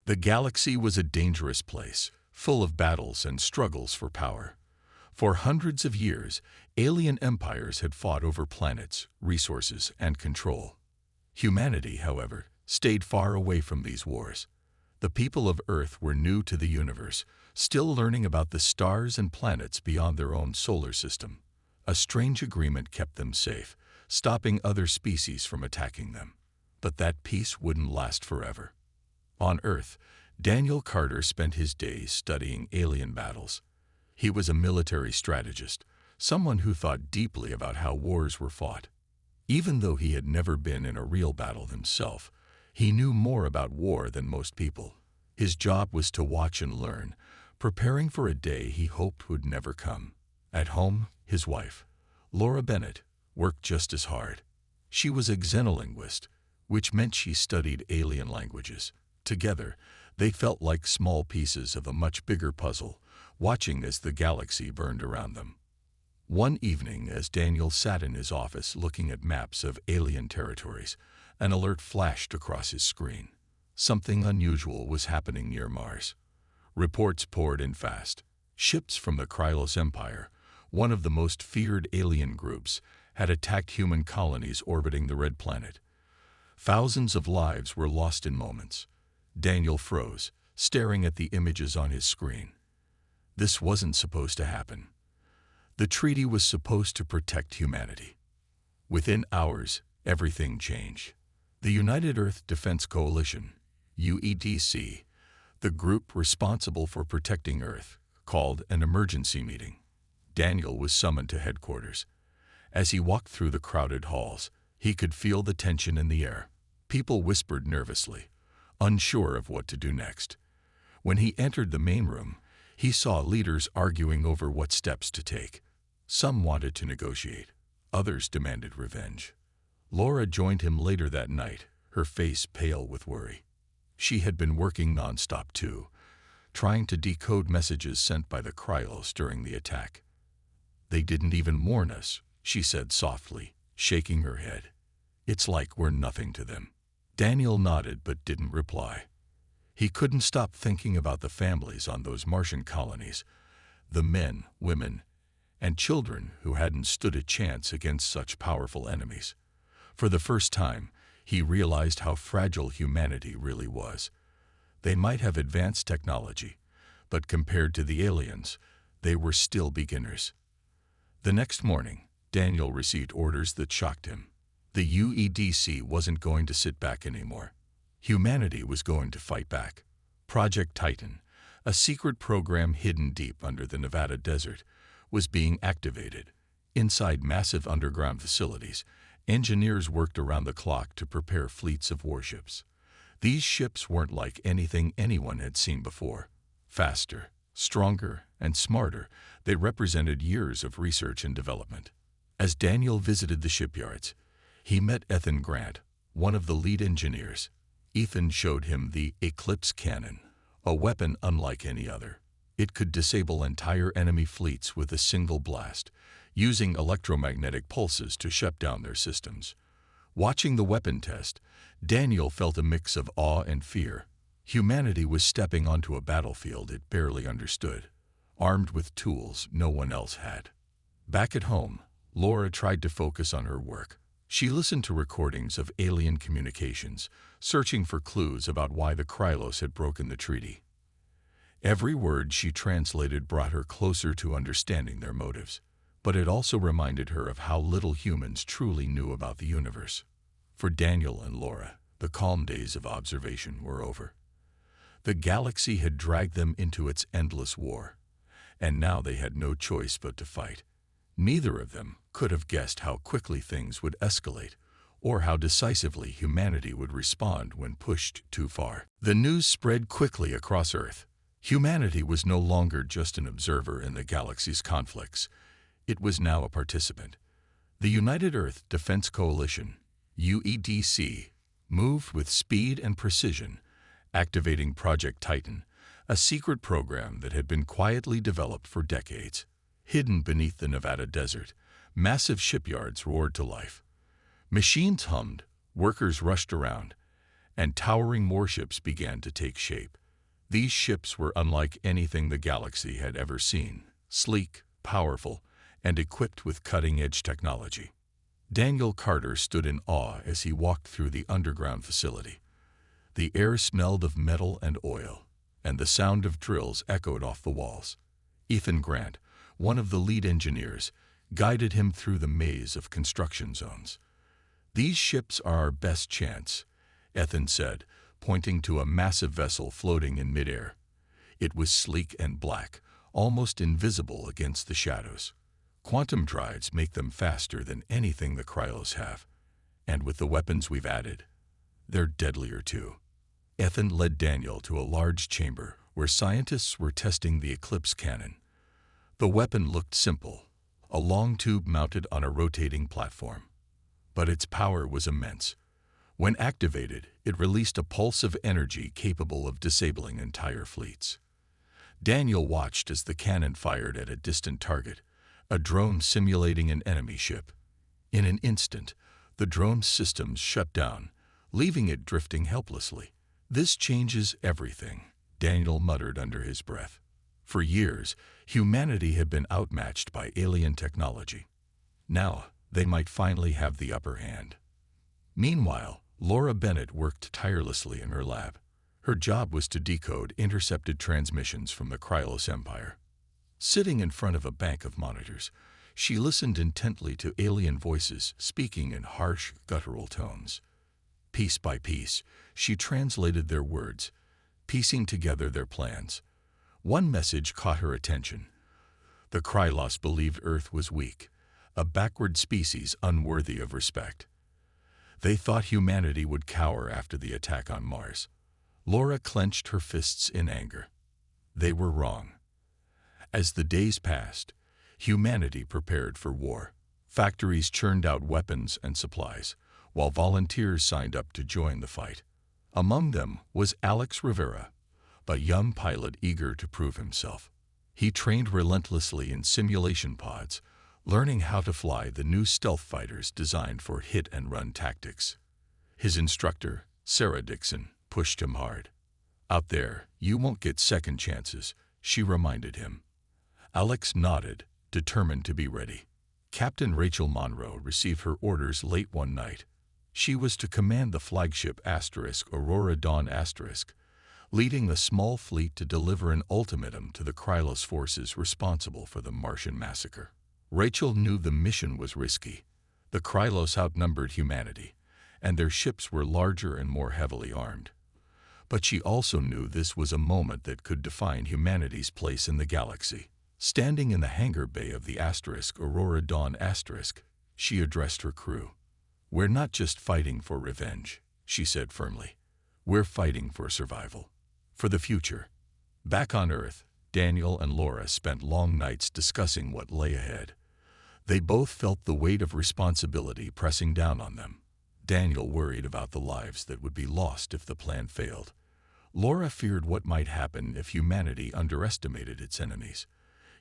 The galaxy was a dangerous place, full of battles and struggles for power. For hundreds of years, alien empires had fought over planets, resources, and control. Humanity, however, stayed far away from these wars. The people of Earth were new to the universe, still learning about the stars and planets beyond their own solar system. A strange agreement kept them safe, stopping other species from attacking them. But that peace wouldn't last forever. On Earth, Daniel Carter spent his days studying alien battles. He was a military strategist, someone who thought deeply about how wars were fought. Even though he had never been in a real battle himself, he knew more about war than most people. His job was to watch and learn, preparing for a day he hoped would never come. At home, his wife, Laura Bennett, worked just as hard. She was a xenolinguist, which meant she studied alien languages. Together, they felt like small pieces of a much bigger puzzle, watching as the galaxy burned around them. One evening, as Daniel sat in his office looking at maps of alien territories, an alert flashed across his screen. Something unusual was happening near Mars. Reports poured in fast. Ships from the Krylos Empire, one of the most feared alien groups, had attacked human colonies orbiting the Red Planet. Thousands of lives were lost in moments. Daniel froze, staring at the images on his screen. This wasn't supposed to happen. The treaty was supposed to protect humanity. Within hours, everything changed. The United Earth Defense Coalition, UEDC, the group responsible for protecting Earth, called an emergency meeting. Daniel was summoned to headquarters. As he walked through the crowded halls, he could feel the tension in the air. People whispered nervously, unsure of what to do next. When he entered the main room, he saw leaders arguing over what steps to take. Some wanted to negotiate, others demanded revenge. Laura joined him later that night, her face pale with worry. She had been working nonstop too, trying to decode messages sent by the Krylos during the attack. "They didn't even warn us," she said softly, shaking her head. "It's like we're nothing to them." Daniel nodded but didn't reply. He couldn't stop thinking about the families on those Martian colonies, the men, women, and children who hadn't stood a chance against such powerful enemies. For the first time, he realized how fragile humanity really was. They might have advanced technology, but compared to the aliens, they were still beginners. The next morning, Daniel received orders that shocked him. The UEDC wasn't going to sit back anymore. Humanity was going to fight back. Project Titan, a secret program hidden deep under the Nevada desert, was being activated. Inside massive underground facilities, engineers worked around the clock to prepare fleets of warships. These ships weren't like anything anyone had seen before. Faster, stronger, and smarter, they represented years of research and development. As Daniel visited the shipyards, he met Ethan Grant, one of the lead engineers. Ethan showed him the Eclipse Cannon, a weapon unlike any other. It could disable entire enemy fleets with a single blast, using electromagnetic pulses to shut down their systems. Watching the weapon test, Daniel felt a mix of awe and fear. Humanity was stepping onto a battlefield it barely understood, armed with tools no one else had. Back at home, Laura tried to focus on her work. She listened to recordings of alien communications, searching for clues about why the Krylos had broken the treaty. Every word she translated brought her closer to understanding their motives, but it also reminded her of how little humans truly knew about the universe. For Daniel and Laura, the calm days of observation were over. The galaxy had dragged them into its endless war, and now they had no choice but to fight. Neither of them could have guessed how quickly things would escalate, or how decisively humanity would respond when pushed too far. The news spread quickly across Earth. Humanity was no longer just an observer in the galaxy's conflicts. It was now a participant. The United Earth Defense Coalition, UEDC, moved with speed and precision, activating Project Titan, a secret program that had been quietly developed for decades. Hidden beneath the Nevada desert, massive shipyards roared to life. Machines hummed, workers rushed around, and towering warships began to take shape. These ships were unlike anything the galaxy had ever seen, sleek, powerful, and equipped with cutting-edge technology. Daniel Carter stood in awe as he walked through the underground facility. The air smelled of metal and oil, and the sound of drills echoed off the walls. Ethan Grant, one of the lead engineers, guided him through the maze of construction zones. "These ships are our best chance," Ethan said, pointing to a massive vessel floating in midair. It was sleek and black, almost invisible against the shadows. "Quantum drives make them faster than anything the Krylos have. And with the weapons we've added, they're deadlier too." Ethan led Daniel to a large chamber where scientists were testing the Eclipse cannon. The weapon looked simple, a long tube mounted on a rotating platform. But its power was immense. When activated, it released a pulse of energy capable of disabling entire fleets. Daniel watched as the cannon fired at a distant target, a drone simulating an enemy ship. In an instant, the drone's systems shut down, leaving it drifting helplessly. "This changes everything," Daniel muttered under his breath. For years, humanity had been outmatched by alien technology. Now, they might finally have the upper hand. Meanwhile, Laura Bennett worked tirelessly in her lab. Her job was to decode intercepted transmissions from the Krylos Empire. Sitting in front of a bank of monitors, she listened intently to alien voices speaking in harsh, guttural tones. Piece by piece, she translated their words, piecing together their plans. One message caught her attention. The Krylos believed Earth was weak, a backward species unworthy of respect. They thought humanity would cower after the attack on Mars. Laura clenched her fists in anger. They were wrong. As the days passed, humanity prepared for war. Factories churned out weapons and supplies, while volunteers signed up to join the fight. Among them was Alex Rivera, a young pilot eager to prove himself. He trained relentlessly in simulation pods, learning how to fly the new stealth fighters designed for hit-and-run tactics. His instructor, Sarah Dixon, pushed him hard. "Out there, you won't get second chances," she reminded him. Alex nodded, determined to be ready. Captain Rachel Monroe received her orders late one night. She was to command the flagship Aurora Dawn *, leading the small fleet to deliver an ultimatum to the Krylos forces responsible for the Martian massacre. Rachel knew the mission was risky. The Krylos outnumbered humanity, and their ships were larger and more heavily armed. But she also knew this was a moment that could define humanity's place in the galaxy. Standing in the hangar bay of the Aurora Dawn *, she addressed her crew. "We're not just fighting for revenge," she said firmly. "We're fighting for survival, for the future." Back on Earth, Daniel and Laura spent long nights discussing what lay ahead. They both felt the weight of responsibility pressing down on them. Daniel worried about the lives that would be lost if the plan failed. Laura feared what might happen if humanity underestimated its enemies.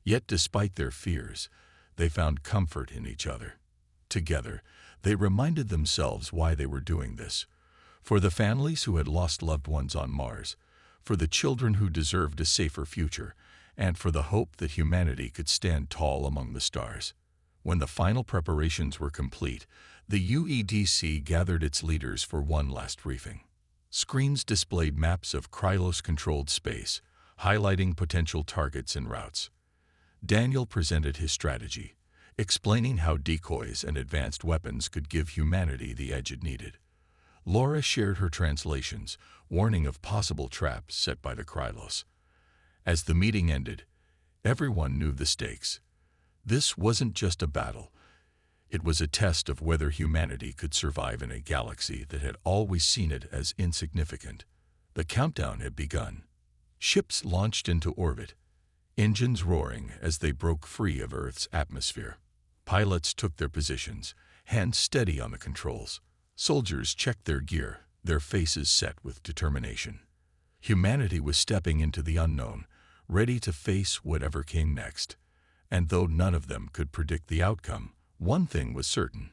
Yet despite their fears, they found comfort in each other. Together, they reminded themselves why they were doing this. For the families who had lost loved ones on Mars, for the children who deserved a safer future, and for the hope that humanity could stand tall among the stars. When the final preparations were complete, the UEDC gathered its leaders for one last briefing. Screens displayed maps of Krylos-controlled space, highlighting potential targets and routes. Daniel presented his strategy, explaining how decoys and advanced weapons could give humanity the edge it needed. Laura shared her translations, warning of possible traps set by the Krylos. As the meeting ended, everyone knew the stakes. This wasn't just a battle. It was a test of whether humanity could survive in a galaxy that had always seen it as insignificant. The countdown had begun. Ships launched into orbit, engines roaring as they broke free of Earth's atmosphere. Pilots took their positions, hands steady on the controls. Soldiers checked their gear, their faces set with determination. Humanity was stepping into the unknown, ready to face whatever came next. And though none of them could predict the outcome, one thing was certain: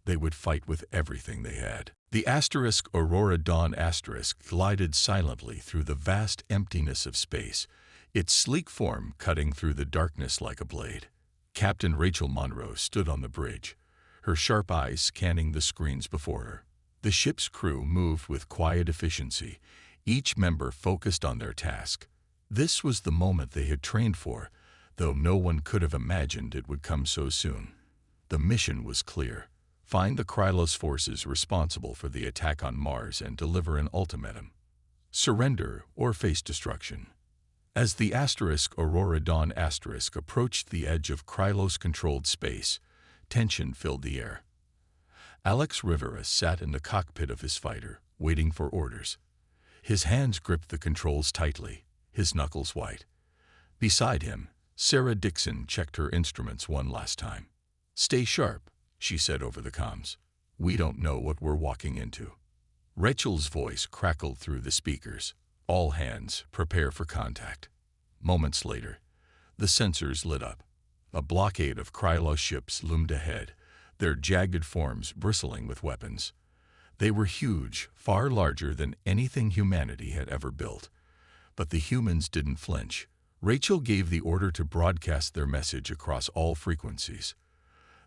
They would fight with everything they had. The asterisk Aurora Dawn asterisk glided silently through the vast emptiness of space, its sleek form cutting through the darkness like a blade. Captain Rachel Monroe stood on the bridge, her sharp eyes scanning the screens before her. The ship's crew moved with quiet efficiency, each member focused on their task. This was the moment they had trained for, though no one could have imagined it would come so soon. The mission was clear. Find the Krylos forces responsible for the attack on Mars and deliver an ultimatum. Surrender or face destruction. As the asterisk Aurora Dawn asterisk approached the edge of Krylos-controlled space, tension filled the air. Alex Rivera sat in the cockpit of his fighter, waiting for orders. His hands gripped the controls tightly, his knuckles white. Beside him, Sarah Dixon checked her instruments one last time. "Stay sharp," she said over the comms. "We don't know what we're walking into." Rachel's voice crackled through the speakers. "All hands, prepare for contact." Moments later, the sensors lit up. A blockade of Krylos ships loomed ahead, their jagged forms bristling with weapons. They were huge, far larger than anything humanity had ever built. But the humans didn't flinch. Rachel gave the order to broadcast their message across all frequencies.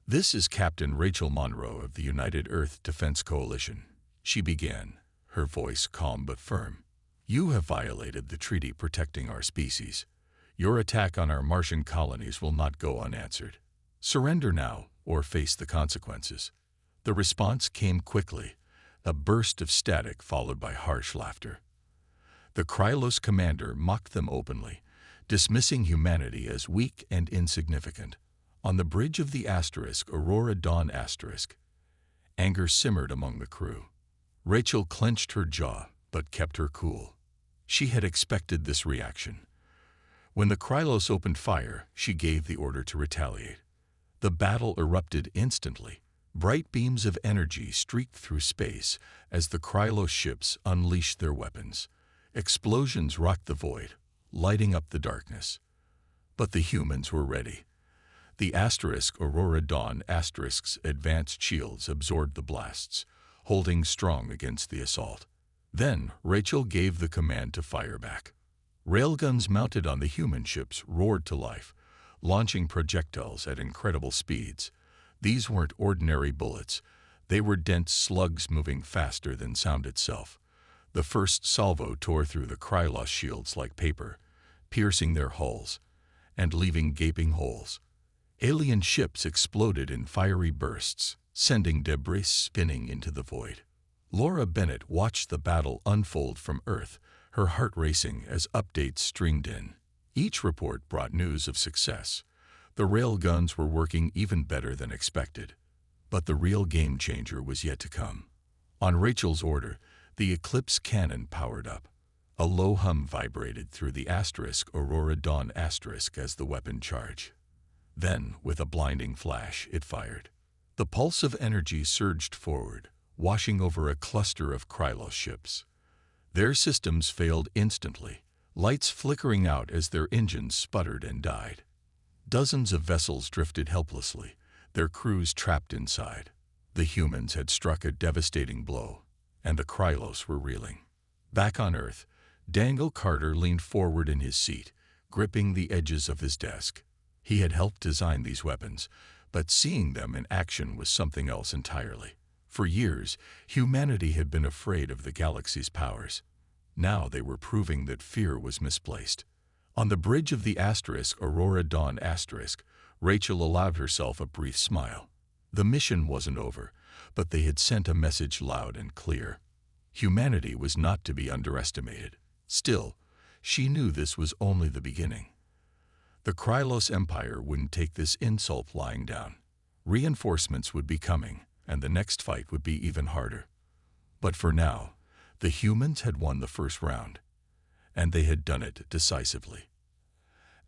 "This is Captain Rachel Monroe of the United Earth Defense Coalition," she began, her voice calm but firm. "You have violated the treaty protecting our species. Your attack on our Martian colonies will not go unanswered. Surrender now or face the consequences." The response came quickly, a burst of static followed by harsh laughter. The Krylos commander mocked them openly, dismissing humanity as weak and insignificant. On the bridge of the asterisk Aurora Dawn asterisk, anger simmered among the crew. Rachel clenched her jaw, but kept her cool. She had expected this reaction. When the Krylos opened fire, she gave the order to retaliate. The battle erupted instantly. Bright beams of energy streaked through space as the Krylos ships unleashed their weapons. Explosions rocked the void, lighting up the darkness. But the humans were ready. The asterisk Aurora Dawn asterisk's advanced shields absorbed the blasts, holding strong against the assault. Then Rachel gave the command to fire back. Railguns mounted on the human ships roared to life, launching projectiles at incredible speeds. These weren't ordinary bullets. They were dense slugs moving faster than sound itself. The first salvo tore through the Krylos shields like paper, piercing their hulls and leaving gaping holes. Alien ships exploded in fiery bursts, sending debris spinning into the void. Laura Bennett watched the battle unfold from Earth, her heart racing as updates streamed in. Each report brought news of success. The railguns were working even better than expected. But the real game changer was yet to come. On Rachel's order, the Eclipse cannon powered up. A low hum vibrated through the asterisk Aurora Dawn asterisk as the weapon charged. Then, with a blinding flash, it fired. The pulse of energy surged forward, washing over a cluster of Krylos ships. Their systems failed instantly, lights flickering out as their engines sputtered and died. Dozens of vessels drifted helplessly, their crews trapped inside. The humans had struck a devastating blow, and the Krylos were reeling. Back on Earth, Dangle Carter leaned forward in his seat, gripping the edges of his desk. He had helped design these weapons, but seeing them in action was something else entirely. For years, humanity had been afraid of the galaxy's powers. Now they were proving that fear was misplaced. On the bridge of the asterisk Aurora Dawn asterisk, Rachel allowed herself a brief smile. The mission wasn't over, but they had sent a message loud and clear. Humanity was not to be underestimated. Still, she knew this was only the beginning. The Krylos Empire wouldn't take this insult lying down. Reinforcements would be coming, and the next fight would be even harder. But for now, the humans had won the first round, and they had done it decisively.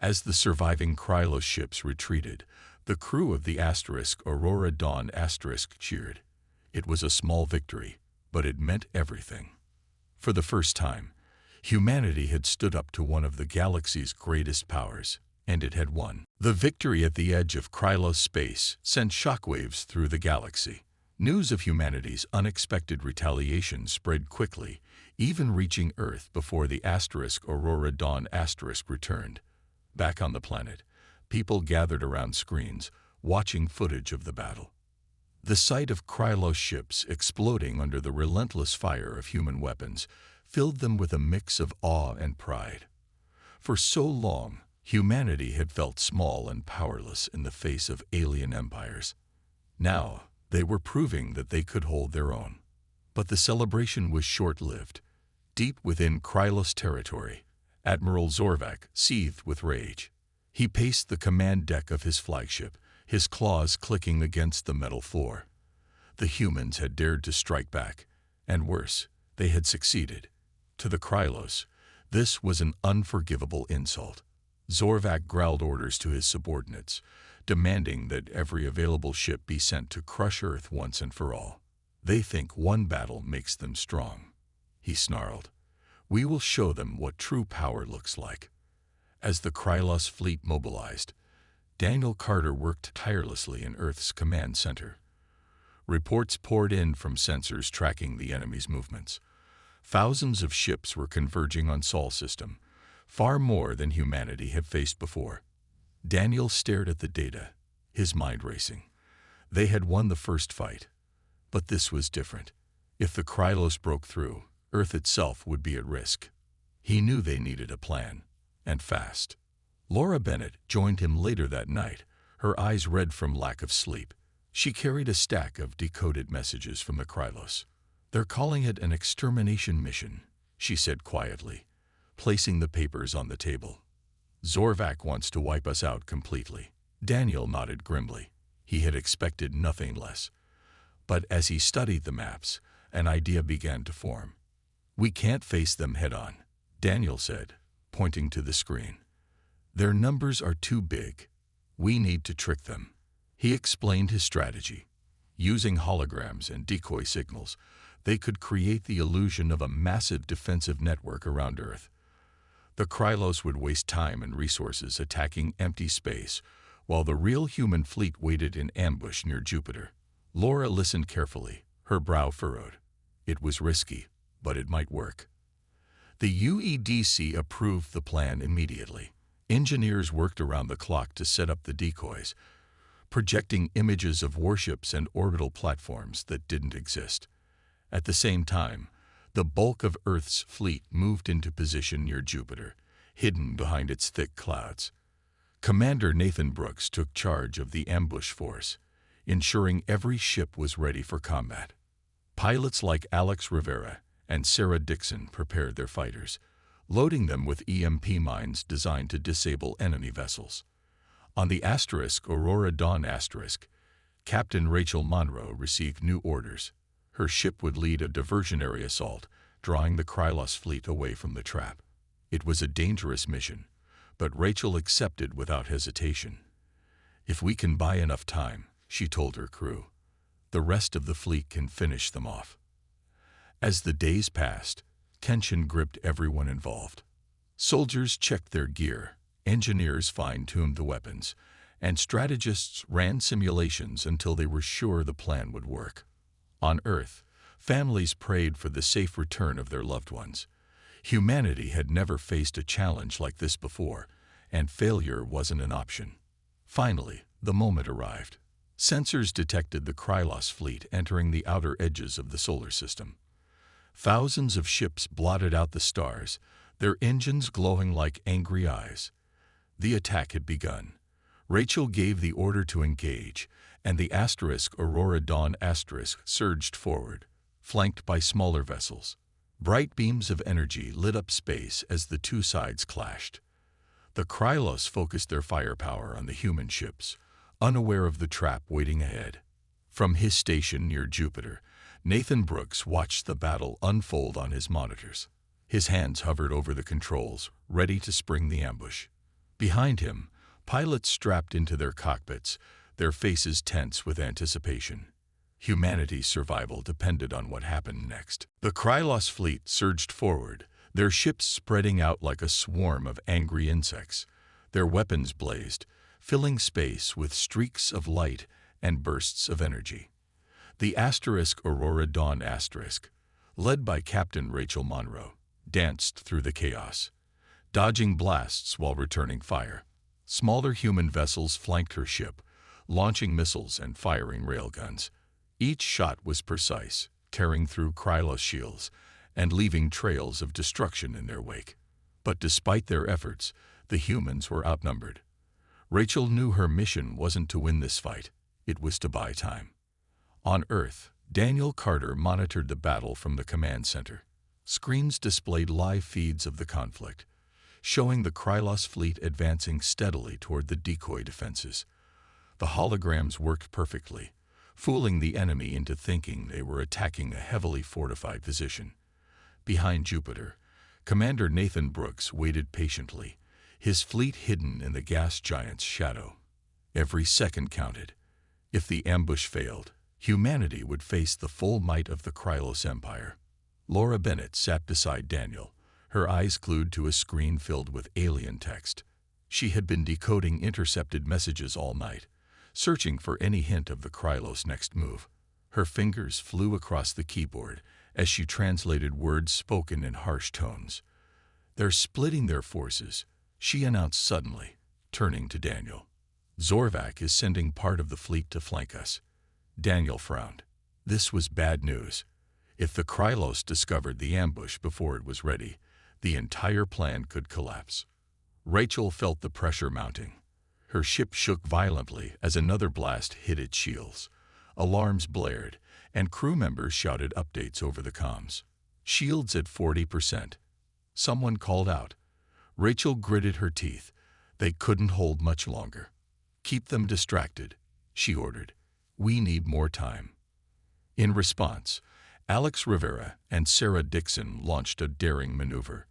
As the surviving Krylos ships retreated, the crew of the asterisk Aurora Dawn asterisk cheered. It was a small victory, but it meant everything. For the first time, humanity had stood up to one of the galaxy's greatest powers, and it had won. The victory at the edge of Krylos space sent shockwaves through the galaxy. News of humanity's unexpected retaliation spread quickly, even reaching Earth before the Aurora Dawn returned. Back on the planet, people gathered around screens, watching footage of the battle. The sight of Krylos ships exploding under the relentless fire of human weapons filled them with a mix of awe and pride. For so long, humanity had felt small and powerless in the face of alien empires. Now, they were proving that they could hold their own. But the celebration was short-lived. Deep within Krylos territory, Admiral Zorvak seethed with rage. He paced the command deck of his flagship, his claws clicking against the metal floor. The humans had dared to strike back, and worse, they had succeeded. To the Krylos, this was an unforgivable insult. Zorvak growled orders to his subordinates, demanding that every available ship be sent to crush Earth once and for all. They think one battle makes them strong, he snarled. We will show them what true power looks like. As the Krylos fleet mobilized, Daniel Carter worked tirelessly in Earth's command center. Reports poured in from sensors tracking the enemy's movements. Thousands of ships were converging on Sol system, far more than humanity had faced before. Daniel stared at the data, his mind racing. They had won the first fight. But this was different. If the Krylos broke through, Earth itself would be at risk. He knew they needed a plan, and fast. Laura Bennett joined him later that night, her eyes red from lack of sleep. She carried a stack of decoded messages from the Krylos. They're calling it an extermination mission, she said quietly, placing the papers on the table. Zorvak wants to wipe us out completely. Daniel nodded grimly. He had expected nothing less. But as he studied the maps, an idea began to form. We can't face them head-on, Daniel said, pointing to the screen. Their numbers are too big. We need to trick them. He explained his strategy. Using holograms and decoy signals, they could create the illusion of a massive defensive network around Earth. The Krylos would waste time and resources attacking empty space, while the real human fleet waited in ambush near Jupiter. Laura listened carefully, her brow furrowed. It was risky, but it might work. The UEDC approved the plan immediately. Engineers worked around the clock to set up the decoys, projecting images of warships and orbital platforms that didn't exist. At the same time, the bulk of Earth's fleet moved into position near Jupiter, hidden behind its thick clouds. Commander Nathan Brooks took charge of the ambush force, ensuring every ship was ready for combat. Pilots like Alex Rivera and Sarah Dixon prepared their fighters, loading them with EMP mines designed to disable enemy vessels. On the Aurora Dawn Captain Rachel Monroe received new orders. Her ship would lead a diversionary assault, drawing the Krylos fleet away from the trap. It was a dangerous mission, but Rachel accepted without hesitation. If we can buy enough time, she told her crew, the rest of the fleet can finish them off. As the days passed, tension gripped everyone involved. Soldiers checked their gear, engineers fine-tuned the weapons, and strategists ran simulations until they were sure the plan would work. On Earth, families prayed for the safe return of their loved ones. Humanity had never faced a challenge like this before, and failure wasn't an option. Finally, the moment arrived. Sensors detected the Krylos fleet entering the outer edges of the solar system. Thousands of ships blotted out the stars, their engines glowing like angry eyes. The attack had begun. Rachel gave the order to engage, and the Aurora Dawn surged forward, flanked by smaller vessels. Bright beams of energy lit up space as the two sides clashed. The Krylos focused their firepower on the human ships, unaware of the trap waiting ahead. From his station near Jupiter, Nathan Brooks watched the battle unfold on his monitors. His hands hovered over the controls, ready to spring the ambush. Behind him, pilots strapped into their cockpits, their faces tense with anticipation. Humanity's survival depended on what happened next. The Krylos fleet surged forward, their ships spreading out like a swarm of angry insects. Their weapons blazed, filling space with streaks of light and bursts of energy. The Aurora Dawn led by Captain Rachel Monroe, danced through the chaos, dodging blasts while returning fire. Smaller human vessels flanked her ship, launching missiles and firing railguns. Each shot was precise, tearing through Krylos shields and leaving trails of destruction in their wake. But despite their efforts, the humans were outnumbered. Rachel knew her mission wasn't to win this fight, it was to buy time. On Earth, Daniel Carter monitored the battle from the command center. Screens displayed live feeds of the conflict, showing the Krylos fleet advancing steadily toward the decoy defenses. The holograms worked perfectly, fooling the enemy into thinking they were attacking a heavily fortified position. Behind Jupiter, Commander Nathan Brooks waited patiently, his fleet hidden in the gas giant's shadow. Every second counted. If the ambush failed, humanity would face the full might of the Krylos Empire. Laura Bennett sat beside Daniel, her eyes glued to a screen filled with alien text. She had been decoding intercepted messages all night, searching for any hint of the Krylos' next move. Her fingers flew across the keyboard as she translated words spoken in harsh tones. "They're splitting their forces," she announced suddenly, turning to Daniel. "Zorvak is sending part of the fleet to flank us." Daniel frowned. This was bad news. If the Krylos discovered the ambush before it was ready, the entire plan could collapse. Rachel felt the pressure mounting. Her ship shook violently as another blast hit its shields. Alarms blared, and crew members shouted updates over the comms. "Shields at 40%. Someone called out. Rachel gritted her teeth. They couldn't hold much longer. "Keep them distracted," she ordered. "We need more time." In response, Alex Rivera and Sarah Dixon launched a daring maneuver.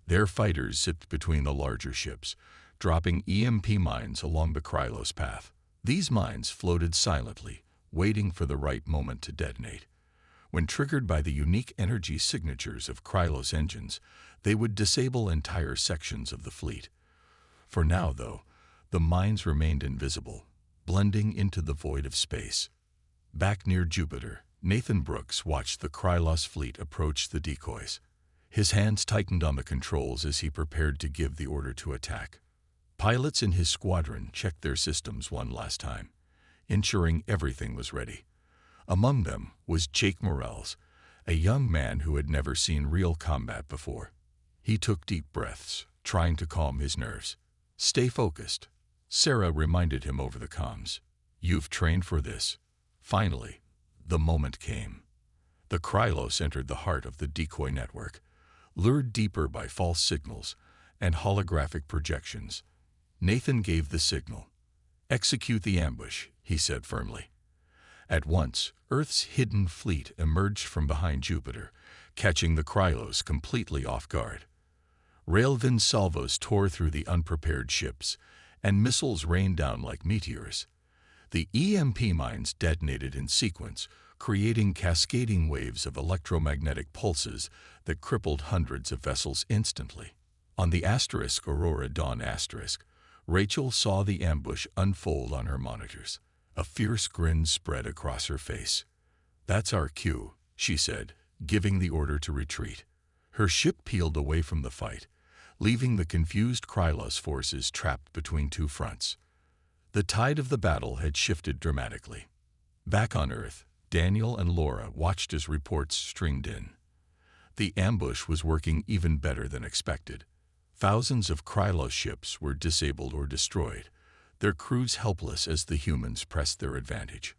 Their fighters zipped between the larger ships, dropping EMP mines along the Krylos path. These mines floated silently, waiting for the right moment to detonate. When triggered by the unique energy signatures of Krylos engines, they would disable entire sections of the fleet. For now, though, the mines remained invisible, blending into the void of space. Back near Jupiter, Nathan Brooks watched the Krylos fleet approach the decoys. His hands tightened on the controls as he prepared to give the order to attack. Pilots in his squadron checked their systems one last time, ensuring everything was ready. Among them was Jake Morels, a young man who had never seen real combat before. He took deep breaths, trying to calm his nerves. "Stay focused," Sarah reminded him over the comms. "You've trained for this." Finally, the moment came. The Krylos entered the heart of the decoy network, lured deeper by false signals and holographic projections. Nathan gave the signal. "Execute the ambush," he said firmly. At once, Earth's hidden fleet emerged from behind Jupiter, catching the Krylos completely off guard. Railgun salvos tore through the unprepared ships, and missiles rained down like meteors. The EMP mines detonated in sequence, creating cascading waves of electromagnetic pulses that crippled hundreds of vessels instantly. On the Aurora Dawn Rachel saw the ambush unfold on her monitors. A fierce grin spread across her face. "That's our cue," she said, giving the order to retreat. Her ship peeled away from the fight, leaving the confused Krylos forces trapped between two fronts. The tide of the battle had shifted dramatically. Back on Earth, Daniel and Laura watched as reports streamed in. The ambush was working even better than expected. Thousands of Krylos ships were disabled or destroyed, their crews helpless as the humans pressed their advantage.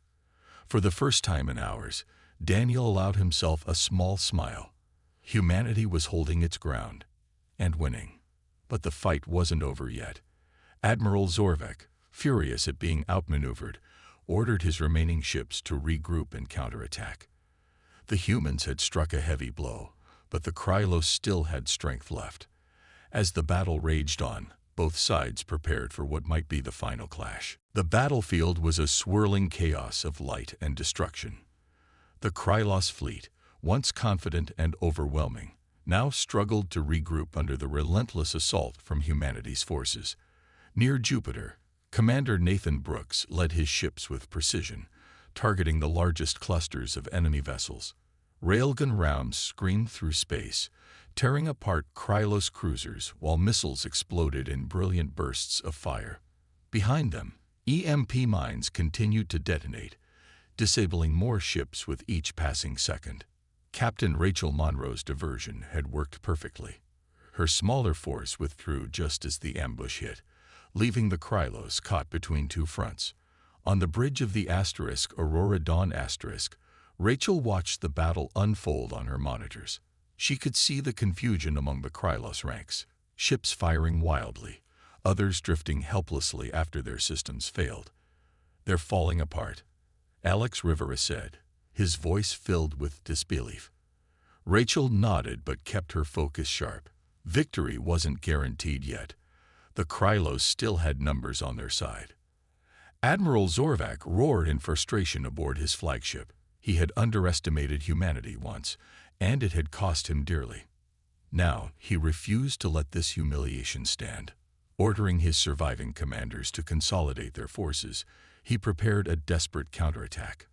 For the first time in hours, Daniel allowed himself a small smile. Humanity was holding its ground and winning. But the fight wasn't over yet. Admiral Zorvak, furious at being outmaneuvered, ordered his remaining ships to regroup and counterattack. The humans had struck a heavy blow, but the Krylos still had strength left. As the battle raged on, both sides prepared for what might be the final clash. The battlefield was a swirling chaos of light and destruction. The Krylos fleet, once confident and overwhelming, now struggled to regroup under the relentless assault from humanity's forces. Near Jupiter, Commander Nathan Brooks led his ships with precision, targeting the largest clusters of enemy vessels. Railgun rounds screamed through space, tearing apart Krylos cruisers while missiles exploded in brilliant bursts of fire. Behind them, EMP mines continued to detonate, disabling more ships with each passing second. Captain Rachel Monroe's diversion had worked perfectly. Her smaller force withdrew just as the ambush hit, leaving the Krylos caught between two fronts. On the bridge of the Aurora Dawn *, Rachel watched the battle unfold on her monitors. She could see the confusion among the Krylos ranks, ships firing wildly, others drifting helplessly after their systems failed. "They're falling apart," Alex Rivera said, his voice filled with disbelief. Rachel nodded but kept her focus sharp. Victory wasn't guaranteed yet. The Krylos still had numbers on their side. Admiral Zorvac roared in frustration aboard his flagship. He had underestimated humanity once, and it had cost him dearly. Now, he refused to let this humiliation stand. Ordering his surviving commanders to consolidate their forces, he prepared a desperate counterattack.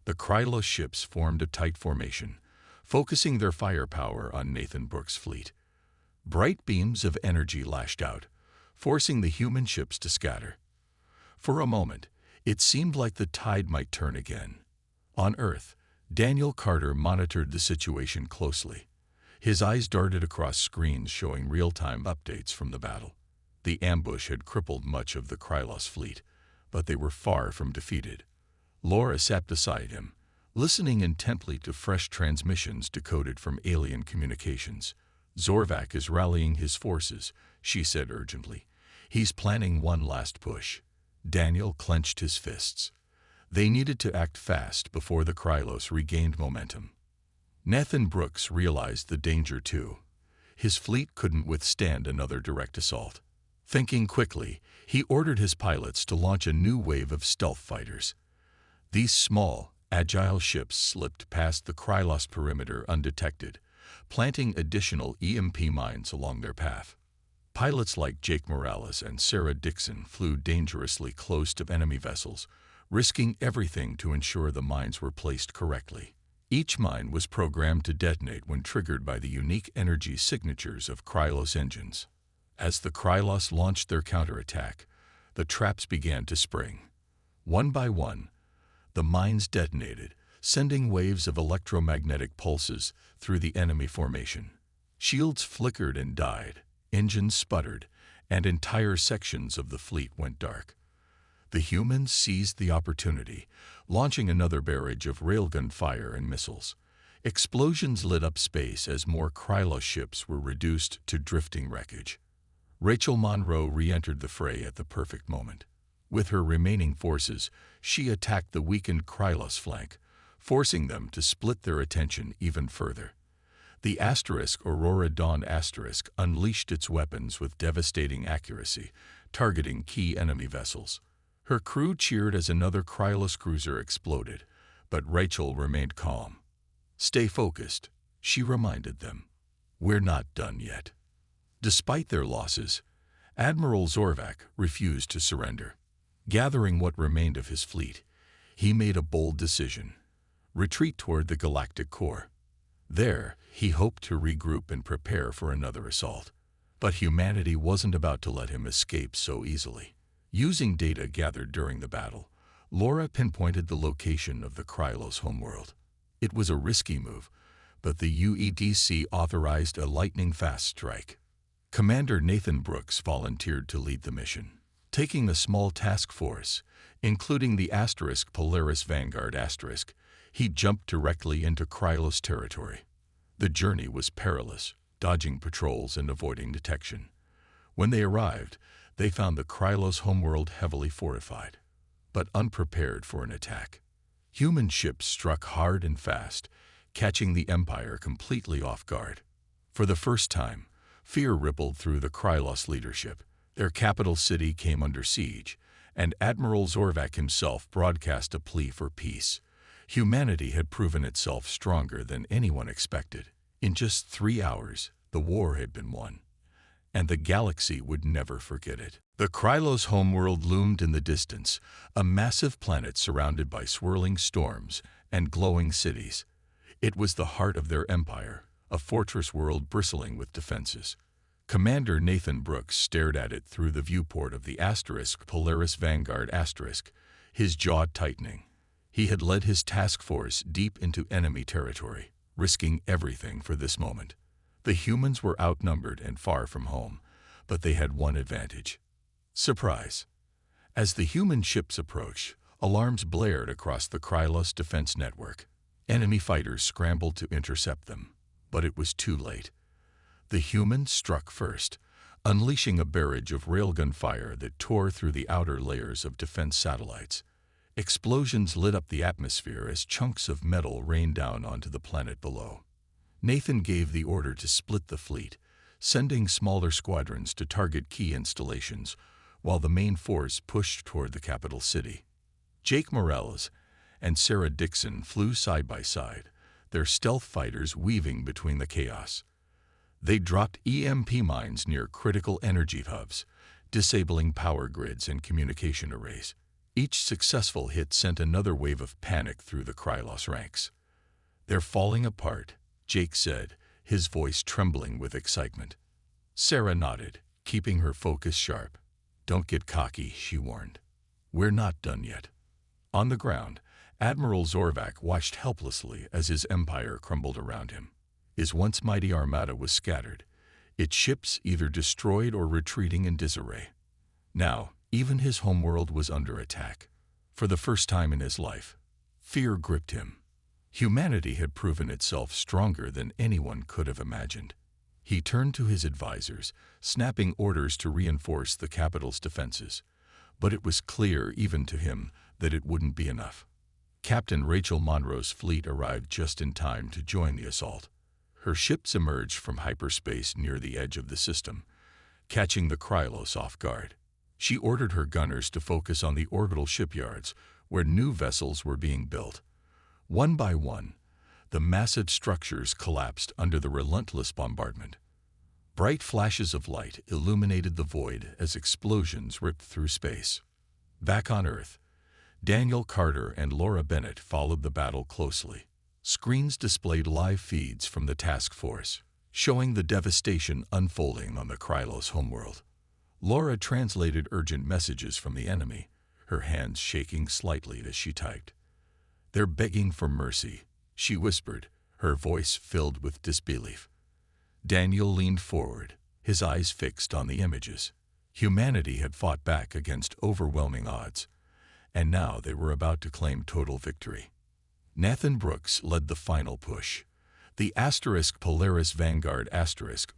The Krylos ships formed a tight formation, focusing their firepower on Nathan Brooks' fleet. Bright beams of energy lashed out, forcing the human ships to scatter. For a moment, it seemed like the tide might turn again. On Earth, Daniel Carter monitored the situation closely. His eyes darted across screens showing real-time updates from the battle. The ambush had crippled much of the Krylos fleet, but they were far from defeated. Laura sat beside him, listening intently to fresh transmissions decoded from alien communications. "Zorvac is rallying his forces," she said urgently. "He's planning one last push." Daniel clenched his fists. They needed to act fast before the Krylos regained momentum. Nathan Brooks realized the danger too. His fleet couldn't withstand another direct assault. Thinking quickly, he ordered his pilots to launch a new wave of stealth fighters. These small, agile ships slipped past the Krylos perimeter undetected, planting additional EMP mines along their path. Pilots like Jake Morales and Sarah Dixon flew dangerously close to enemy vessels, risking everything to ensure the mines were placed correctly. Each mine was programmed to detonate when triggered by the unique energy signatures of Krylos engines. As the Krylos launched their counterattack, the traps began to spring. One by one, the mines detonated, sending waves of electromagnetic pulses through the enemy formation. Shields flickered and died, engines sputtered, and entire sections of the fleet went dark. The humans seized the opportunity, launching another barrage of railgun fire and missiles. Explosions lit up space as more Krylos ships were reduced to drifting wreckage. Rachel Monroe re-entered the fray at the perfect moment. With her remaining forces, she attacked the weakened Krylos flank, forcing them to split their attention even further. The Aurora Dawn unleashed its weapons with devastating accuracy, targeting key enemy vessels. Her crew cheered as another Krylos cruiser exploded, but Rachel remained calm. "Stay focused," she reminded them. "We're not done yet." Despite their losses, Admiral Zorvac refused to surrender. Gathering what remained of his fleet, he made a bold decision: retreat toward the Galactic core. There, he hoped to regroup and prepare for another assault. But humanity wasn't about to let him escape so easily. Using data gathered during the battle, Laura pinpointed the location of the Krylos homeworld. It was a risky move, but the UEDC authorized a lightning-fast strike. Commander Nathan Brooks volunteered to lead the mission. Taking a small task force, including the Polaris Vanguard *, he jumped directly into Krylos territory. The journey was perilous, dodging patrols and avoiding detection. When they arrived, they found the Krylos homeworld heavily fortified, but unprepared for an attack. Human ships struck hard and fast, catching the Empire completely off guard. For the first time, fear rippled through the Krylos leadership. Their capital city came under siege, and Admiral Zorvac himself broadcast a plea for peace. Humanity had proven itself stronger than anyone expected. In just 3 hours, the war had been won. and the galaxy would never forget it. The Krylos homeworld loomed in the distance, a massive planet surrounded by swirling storms and glowing cities. It was the heart of their empire, a fortress world bristling with defenses. Commander Nathan Brooks stared at it through the viewport of the Polaris Vanguard *, his jaw tightening. He had led his task force deep into enemy territory, risking everything for this moment. The humans were outnumbered and far from home, but they had one advantage: surprise. As the human ships approached, alarms blared across the Krylos defense network. Enemy fighters scrambled to intercept them, but it was too late. The humans struck first, unleashing a barrage of railgun fire that tore through the outer layers of defense satellites. Explosions lit up the atmosphere as chunks of metal rained down onto the planet below. Nathan gave the order to split the fleet, sending smaller squadrons to target key installations, while the main force pushed toward the capital city. Jake Morales and Sarah Dixon flew side by side, their stealth fighters weaving between the chaos. They dropped EMP mines near critical energy hubs, disabling power grids and communication arrays. Each successful hit sent another wave of panic through the Krylos ranks. "They're falling apart," Jake said, his voice trembling with excitement. Sarah nodded, keeping her focus sharp. "Don't get cocky," she warned. "We're not done yet." On the ground, Admiral Zorvac watched helplessly as his empire crumbled around him. His once mighty armada was scattered, its ships either destroyed or retreating in disarray. Now, even his homeworld was under attack. For the first time in his life, fear gripped him. Humanity had proven itself stronger than anyone could have imagined. He turned to his advisors, snapping orders to reinforce the capital's defenses. But it was clear even to him that it wouldn't be enough. Captain Rachel Monroe's fleet arrived just in time to join the assault. Her ships emerged from hyperspace near the edge of the system, catching the Krylos off guard. She ordered her gunners to focus on the orbital shipyards, where new vessels were being built. One by one, the massive structures collapsed under the relentless bombardment. Bright flashes of light illuminated the void as explosions ripped through space. Back on Earth, Daniel Carter and Laura Bennett followed the battle closely. Screens displayed live feeds from the task force, showing the devastation unfolding on the Krylos homeworld. Laura translated urgent messages from the enemy, her hands shaking slightly as she typed. "They're begging for mercy," she whispered, her voice filled with disbelief. Daniel leaned forward, his eyes fixed on the images. Humanity had fought back against overwhelming odds, and now they were about to claim total victory. Nathan Brooks led the final push. The Polaris Vanguard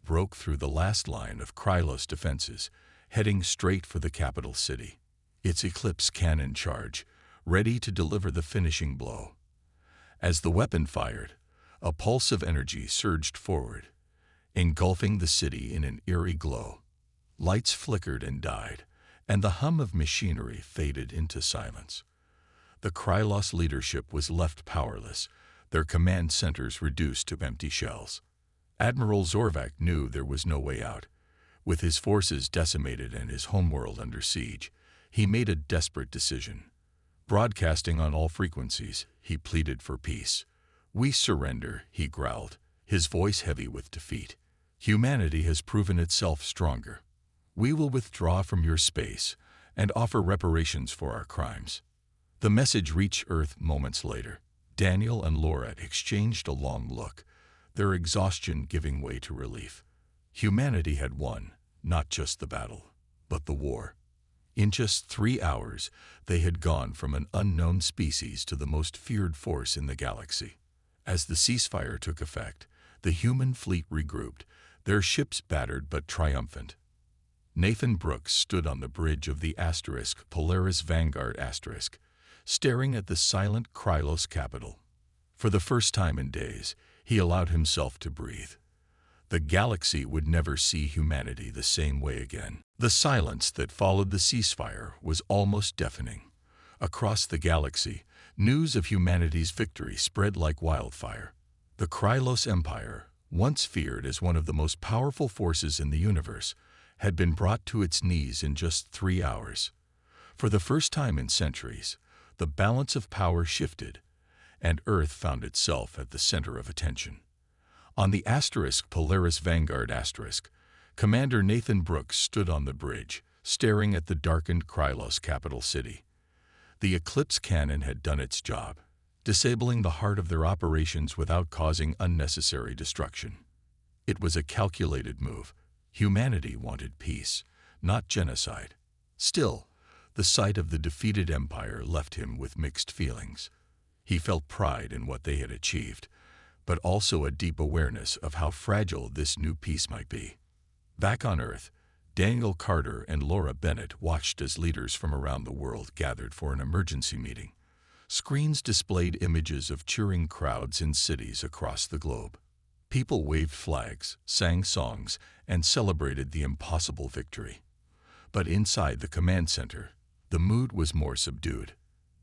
broke through the last line of Krylos defenses, heading straight for the capital city, its Eclipse cannon charge, ready to deliver the finishing blow. As the weapon fired, a pulse of energy surged forward, engulfing the city in an eerie glow. Lights flickered and died, and the hum of machinery faded into silence. The Krylos leadership was left powerless, their command centers reduced to empty shells. Admiral Zorvac knew there was no way out. With his forces decimated and his homeworld under siege, he made a desperate decision. Broadcasting on all frequencies, he pleaded for peace. "We surrender," he growled, his voice heavy with defeat. "Humanity has proven itself stronger. We will withdraw from your space and offer reparations for our crimes." The message reached Earth moments later. Daniel and Laura exchanged a long look, their exhaustion giving way to relief. Humanity had won, not just the battle, but the war. In just 3 hours, they had gone from an unknown species to the most feared force in the galaxy. As the ceasefire took effect, the human fleet regrouped, their ships battered but triumphant. Nathan Brooks stood on the bridge of the Polaris Vanguard staring at the silent Krylos capital. For the first time in days, he allowed himself to breathe. The galaxy would never see humanity the same way again. The silence that followed the ceasefire was almost deafening. Across the galaxy, news of humanity's victory spread like wildfire. The Krylos Empire, once feared as one of the most powerful forces in the universe, had been brought to its knees in just 3 hours. For the first time in centuries, the balance of power shifted, and Earth found itself at the center of attention. On the Polaris Vanguard Commander Nathan Brooks stood on the bridge, staring at the darkened Krylos capital city. The Eclipse cannon had done its job, disabling the heart of their operations without causing unnecessary destruction. It was a calculated move. Humanity wanted peace, not genocide. Still, the sight of the defeated empire left him with mixed feelings. He felt pride in what they had achieved, but also a deep awareness of how fragile this new peace might be. Back on Earth, Daniel Carter and Laura Bennett watched as leaders from around the world gathered for an emergency meeting. Screens displayed images of cheering crowds in cities across the globe. People waved flags, sang songs, and celebrated the impossible victory. But inside the command center, the mood was more subdued.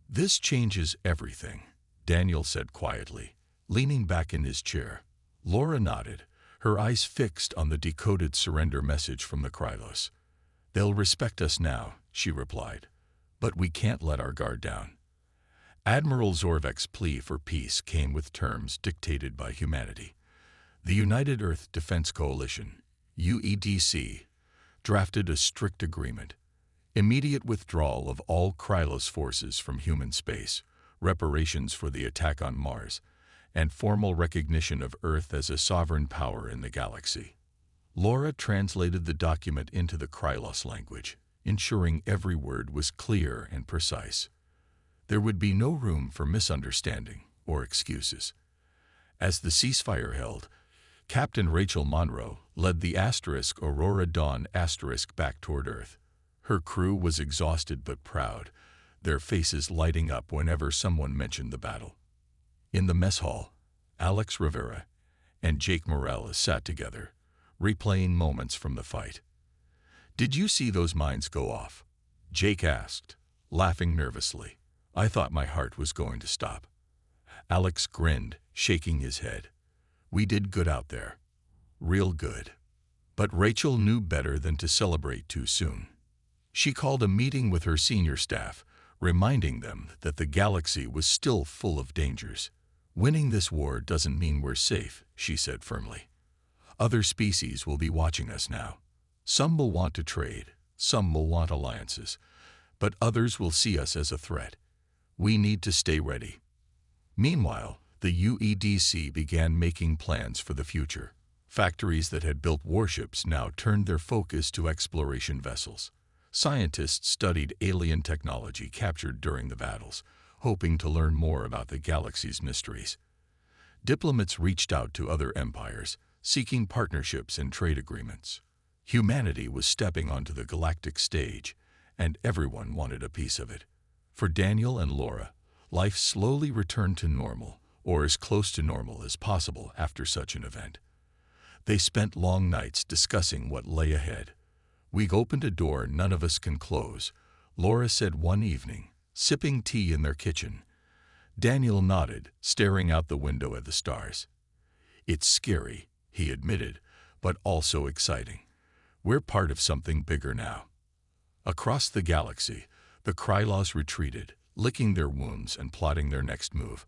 "This changes everything," Daniel said quietly, leaning back in his chair. Laura nodded, her eyes fixed on the decoded surrender message from the Krylos. "They'll respect us now," she replied, "but we can't let our guard down." Admiral Zorvek's plea for peace came with terms dictated by humanity. The United Earth Defense Coalition, UEDC, drafted a strict agreement: immediate withdrawal of all Krylos forces from human space, reparations for the attack on Mars, and formal recognition of Earth as a sovereign power in the galaxy. Laura translated the document into the Krylos language, ensuring every word was clear and precise. There would be no room for misunderstanding or excuses. As the ceasefire held, Captain Rachel Monroe led the Aurora Dawn back toward Earth. Her crew was exhausted but proud, their faces lighting up whenever someone mentioned the battle. In the mess hall, Alex Rivera and Jake Morales sat together, replaying moments from the fight. "Did you see those mines go off?" Jake asked, laughing nervously. "I thought my heart was going to stop." Alex grinned, shaking his head. "We did good out there. Real good." But Rachel knew better than to celebrate too soon. She called a meeting with her senior staff, reminding them that the galaxy was still full of dangers. "Winning this war doesn't mean we're safe," she said firmly. "Other species will be watching us now. Some will want to trade, some will want alliances, but others will see us as a threat. We need to stay ready." Meanwhile, the UEDC began making plans for the future. Factories that had built warships now turned their focus to exploration vessels. Scientists studied alien technology captured during the battles, hoping to learn more about the galaxy's mysteries. Diplomats reached out to other empires, seeking partnerships and trade agreements. Humanity was stepping onto the galactic stage, and everyone wanted a piece of it. For Daniel and Laura, life slowly returned to normal, or as close to normal as possible after such an event. They spent long nights discussing what lay ahead. "We've opened a door none of us can close," Laura said one evening, sipping tea in their kitchen. Daniel nodded, staring out the window at the stars. "It's scary," he admitted, "but also exciting. We're part of something bigger now." Across the galaxy, the Krylos retreated, licking their wounds and plotting their next move.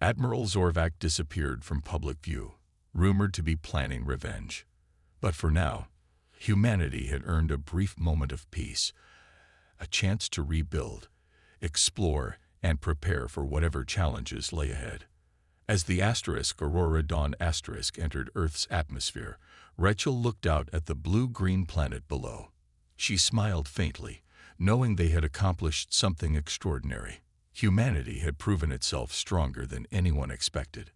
Admiral Zorvak disappeared from public view, rumored to be planning revenge. But for now, humanity had earned a brief moment of peace, a chance to rebuild, explore, and prepare for whatever challenges lay ahead. As the Aurora Dawn entered Earth's atmosphere, Rachel looked out at the blue-green planet below. She smiled faintly, knowing they had accomplished something extraordinary. Humanity had proven itself stronger than anyone expected.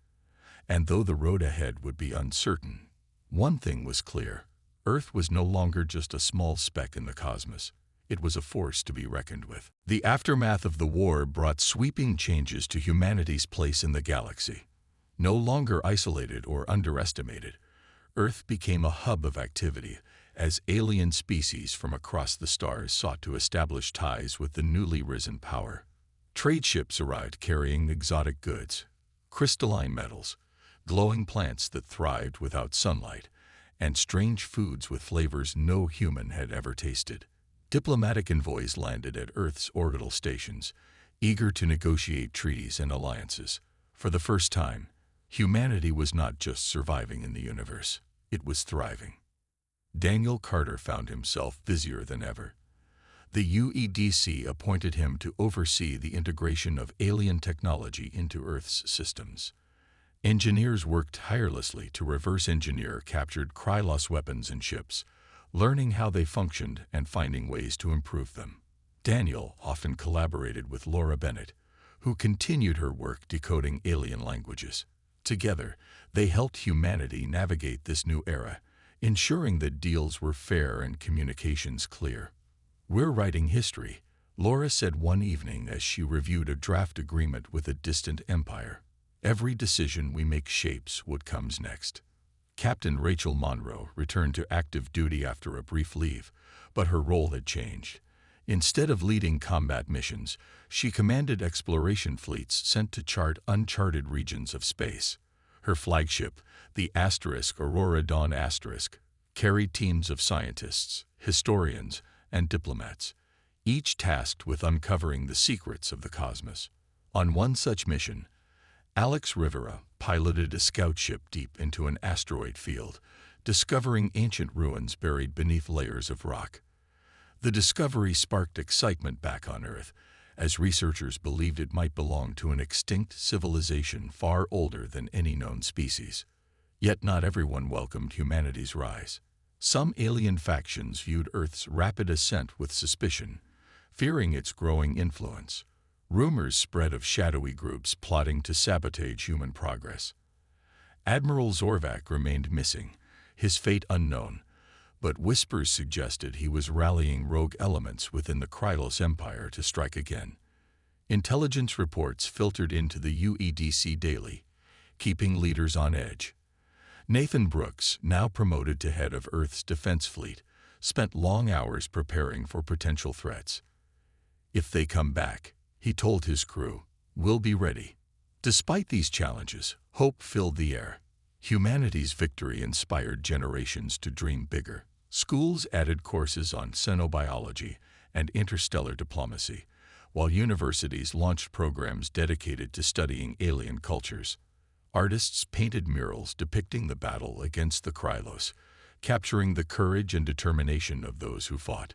And though the road ahead would be uncertain, one thing was clear: Earth was no longer just a small speck in the cosmos. It was a force to be reckoned with. The aftermath of the war brought sweeping changes to humanity's place in the galaxy. No longer isolated or underestimated, Earth became a hub of activity as alien species from across the stars sought to establish ties with the newly risen power. Trade ships arrived carrying exotic goods, crystalline metals, glowing plants that thrived without sunlight, and strange foods with flavors no human had ever tasted. Diplomatic envoys landed at Earth's orbital stations, eager to negotiate treaties and alliances. For the first time, humanity was not just surviving in the universe, it was thriving. Daniel Carter found himself busier than ever. The UEDC appointed him to oversee the integration of alien technology into Earth's systems. Engineers worked tirelessly to reverse engineer captured Krylos weapons and ships, learning how they functioned and finding ways to improve them. Daniel often collaborated with Laura Bennett, who continued her work decoding alien languages. Together, they helped humanity navigate this new era, ensuring that deals were fair and communications clear. "We're writing history," Laura said one evening as she reviewed a draft agreement with a distant empire. "Every decision we make shapes what comes next." Captain Rachel Monroe returned to active duty after a brief leave, but her role had changed. Instead of leading combat missions, she commanded exploration fleets sent to chart uncharted regions of space. Her flagship, the Aurora Dawn Asterisk, carried teams of scientists, historians, and diplomats, each tasked with uncovering the secrets of the cosmos. On one such mission, Alex Rivera piloted a scout ship deep into an asteroid field, discovering ancient ruins buried beneath layers of rock. The discovery sparked excitement back on Earth, as researchers believed it might belong to an extinct civilization far older than any known species. Yet not everyone welcomed humanity's rise. Some alien factions viewed Earth's rapid ascent with suspicion, fearing its growing influence. Rumors spread of shadowy groups plotting to sabotage human progress. Admiral Zorvac remained missing, his fate unknown, but whispers suggested he was rallying rogue elements within the Krylos Empire to strike again. Intelligence reports filtered into the UEDC daily, keeping leaders on edge. Nathan Brooks, now promoted to head of Earth's defense fleet, spent long hours preparing for potential threats. "If they come back," he told his crew, "we'll be ready." Despite these challenges, hope filled the air. Humanity's victory inspired generations to dream bigger. Schools added courses on xenobiology and interstellar diplomacy, while universities launched programs dedicated to studying alien cultures. Artists painted murals depicting the battle against the Krylos, capturing the courage and determination of those who fought.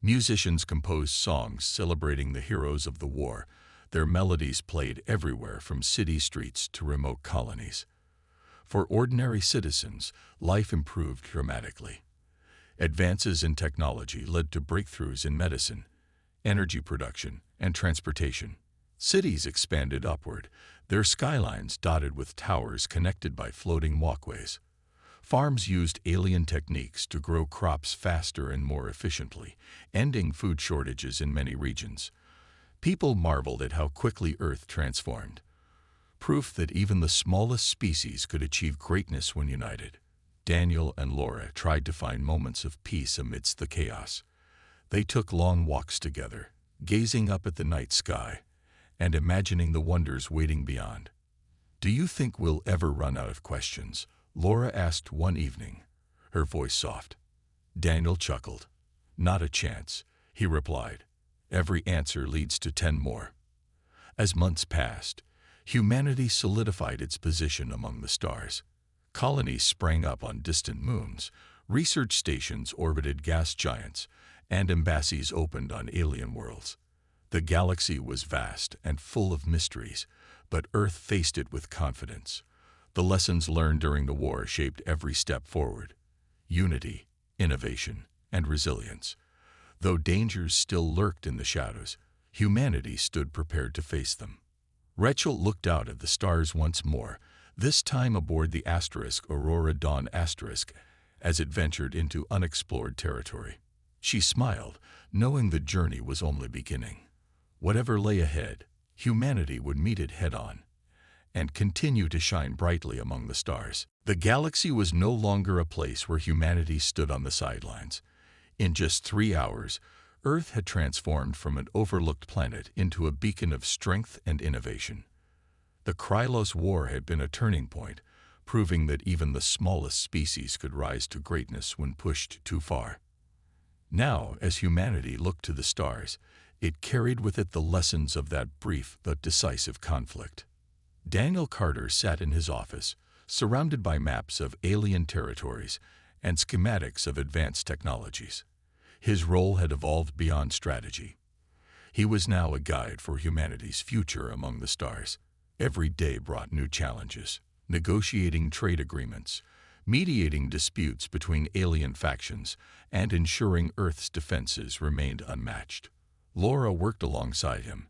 Musicians composed songs celebrating the heroes of the war, their melodies played everywhere from city streets to remote colonies. For ordinary citizens, life improved dramatically. Advances in technology led to breakthroughs in medicine, energy production, and transportation. Cities expanded upward, their skylines dotted with towers connected by floating walkways. Farms used alien techniques to grow crops faster and more efficiently, ending food shortages in many regions. People marveled at how quickly Earth transformed, proof that even the smallest species could achieve greatness when united. Daniel and Laura tried to find moments of peace amidst the chaos. They took long walks together, gazing up at the night sky and imagining the wonders waiting beyond. "Do you think we'll ever run out of questions?" Laura asked one evening, her voice soft. Daniel chuckled. "Not a chance," he replied. "Every answer leads to 10 more." As months passed, humanity solidified its position among the stars. Colonies sprang up on distant moons, research stations orbited gas giants, and embassies opened on alien worlds. The galaxy was vast and full of mysteries, but Earth faced it with confidence. The lessons learned during the war shaped every step forward: unity, innovation, and resilience. Though dangers still lurked in the shadows, humanity stood prepared to face them. Rachel looked out at the stars once more, this time aboard the Aurora Dawn Asterisk, as it ventured into unexplored territory. She smiled, knowing the journey was only beginning. Whatever lay ahead, humanity would meet it head-on and continue to shine brightly among the stars. The galaxy was no longer a place where humanity stood on the sidelines. In just 3 hours, Earth had transformed from an overlooked planet into a beacon of strength and innovation. The Krylos War had been a turning point, proving that even the smallest species could rise to greatness when pushed too far. Now, as humanity looked to the stars, it carried with it the lessons of that brief but decisive conflict. Daniel Carter sat in his office, surrounded by maps of alien territories and schematics of advanced technologies. His role had evolved beyond strategy. He was now a guide for humanity's future among the stars. Every day brought new challenges, negotiating trade agreements, mediating disputes between alien factions, and ensuring Earth's defenses remained unmatched. Laura worked alongside him,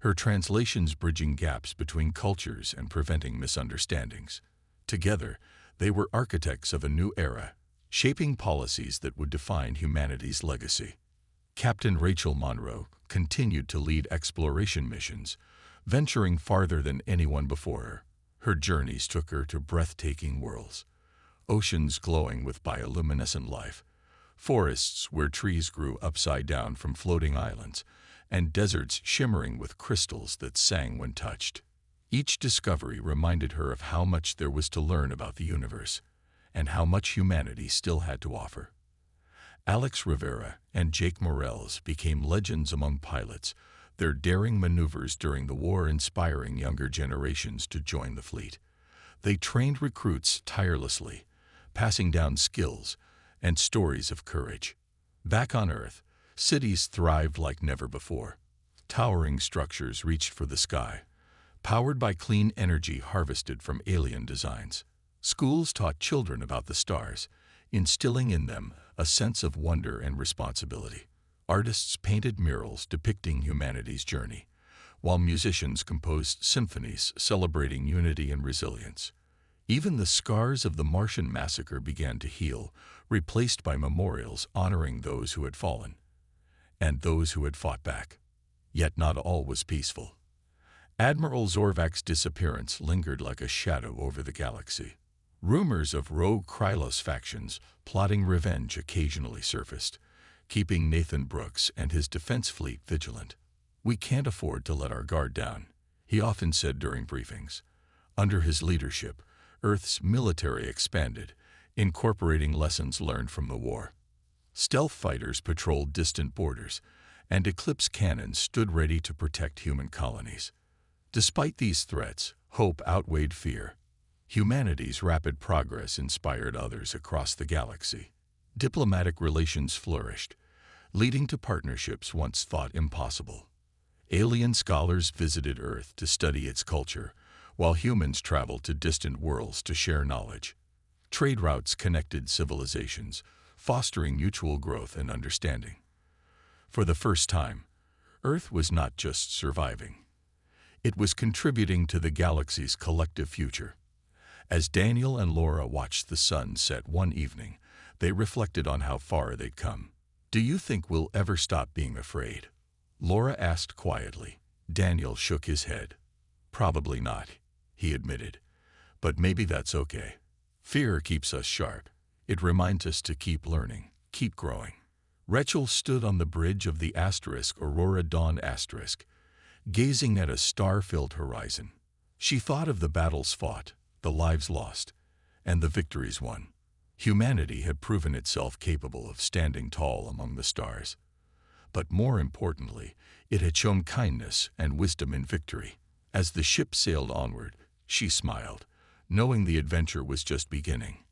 her translations bridging gaps between cultures and preventing misunderstandings. Together, they were architects of a new era, shaping policies that would define humanity's legacy. Captain Rachel Monroe continued to lead exploration missions, venturing farther than anyone before her. Her journeys took her to breathtaking worlds, oceans glowing with bioluminescent life, forests where trees grew upside down from floating islands, and deserts shimmering with crystals that sang when touched. Each discovery reminded her of how much there was to learn about the universe, and how much humanity still had to offer. Alex Rivera and Jake Morels became legends among pilots, their daring maneuvers during the war inspiring younger generations to join the fleet. They trained recruits tirelessly, passing down skills and stories of courage. Back on Earth, cities thrived like never before. Towering structures reached for the sky, powered by clean energy harvested from alien designs. Schools taught children about the stars, instilling in them a sense of wonder and responsibility. Artists painted murals depicting humanity's journey, while musicians composed symphonies celebrating unity and resilience. Even the scars of the Martian massacre began to heal, replaced by memorials honoring those who had fallen and those who had fought back. Yet not all was peaceful. Admiral Zorvak's disappearance lingered like a shadow over the galaxy. Rumors of rogue Krylos factions plotting revenge occasionally surfaced, keeping Nathan Brooks and his defense fleet vigilant. "We can't afford to let our guard down," he often said during briefings. Under his leadership, Earth's military expanded, incorporating lessons learned from the war. Stealth fighters patrolled distant borders, and Eclipse cannons stood ready to protect human colonies. Despite these threats, hope outweighed fear. Humanity's rapid progress inspired others across the galaxy. Diplomatic relations flourished, leading to partnerships once thought impossible. Alien scholars visited Earth to study its culture, while humans traveled to distant worlds to share knowledge. Trade routes connected civilizations, fostering mutual growth and understanding. For the first time, Earth was not just surviving. It was contributing to the galaxy's collective future. As Daniel and Laura watched the sun set one evening, they reflected on how far they'd come. "Do you think we'll ever stop being afraid?" Laura asked quietly. Daniel shook his head. "Probably not," he admitted. "But maybe that's okay. Fear keeps us sharp. It reminds us to keep learning, keep growing." Rachel stood on the bridge of the Aurora Dawn asterisk, gazing at a star-filled horizon. She thought of the battles fought, the lives lost, and the victories won. Humanity had proven itself capable of standing tall among the stars. But more importantly, it had shown kindness and wisdom in victory. As the ship sailed onward, she smiled, knowing the adventure was just beginning.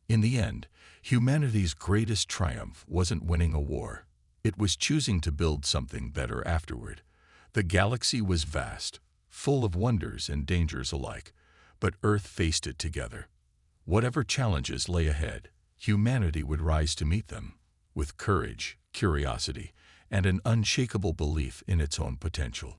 In the end, humanity's greatest triumph wasn't winning a war. It was choosing to build something better afterward. The galaxy was vast, full of wonders and dangers alike, but Earth faced it together. Whatever challenges lay ahead, humanity would rise to meet them, with courage, curiosity, and an unshakable belief in its own potential.